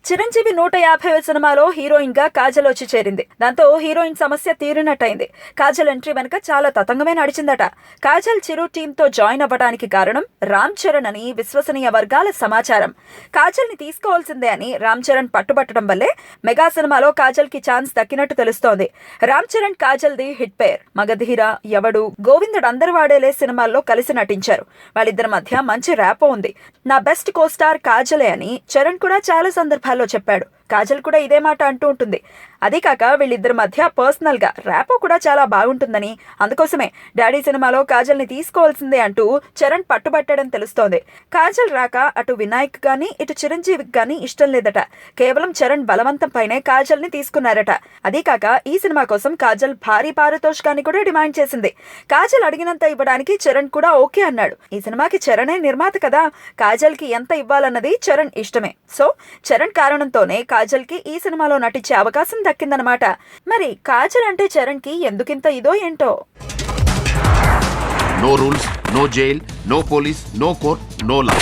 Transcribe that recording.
చిరంజీవి 150వ సినిమాలో హీరోయిన్ గా కాజల్ వచ్చి చేరింది. దాంతో హీరోయిన్ సమస్య తీరినట్టయింది. కాజల్ ఎంట్రీ వెనుక చాలా తతంగమే నడిచిందట. కాజల్ చిరు టీమ్ తో జాయిన్ అవ్వడానికి కారణం రామ్ చరణ్ అని విశ్వసనీయ వర్గాల సమాచారం. కాజల్ ని తీసుకోవాల్సిందే అని రామ్ చరణ్ పట్టుబట్టడం వల్లే మెగా సినిమాలో కాజల్ కి ఛాన్స్ దక్కినట్టు తెలుస్తోంది. రామ్ చరణ్ కాజల్ ది హిట్ పేర్. మగధీర, ఎవడు, గోవిందుడు అందరు వాడేలే సినిమాల్లో కలిసి నటించారు. వాళ్ళిద్దరి మధ్య మంచి ర్యాపో ఉంది. నా బెస్ట్ కోస్టార్ కాజలే అని చరణ్ కూడా చాలా సందర్భాల్లో చెప్పాడు. కాజల్ కూడా ఇదే మాట అంటూ ఉంటుంది. అదే కాక వీళ్ళిద్దరి మధ్య పర్సనల్ గా ర్యాపో కూడా చాలా బాగుంటుందని, అందుకోసమే డాడీ సినిమాలో కాజల్ ని తీసుకోవాల్సిందే అంటూ చరణ్ పట్టుబట్టడం తెలుస్తోంది. కాజల్ రాక అటు వినాయక్ గాని ఇటు చిరంజీవికి గాని ఇష్టం లేదట. కేవలం చరణ్ బలవంతం పైనే కాజల్ ని తీసుకున్నారట. అదే కాక ఈ సినిమా కోసం కాజల్ భారీ పారితోషికాన్ని కూడా డిమాండ్ చేసింది. కాజల్ అడిగినంత ఇవ్వడానికి చరణ్ కూడా ఓకే అన్నాడు. ఈ సినిమాకి చరణే నిర్మాత కదా, కాజల్ కి ఎంత ఇవ్వాలన్నది చరణ్ ఇష్టమే. సో చరణ్ కారణంతోనే కాజల్ కి ఈ సినిమాలో నటించే అవకాశం దక్కిందనమాట. మరి కాజల్ అంటే చరణ్ కి ఎందుకింత ఇదో ఏంటో. No rules, no jail, no police, no court, no law.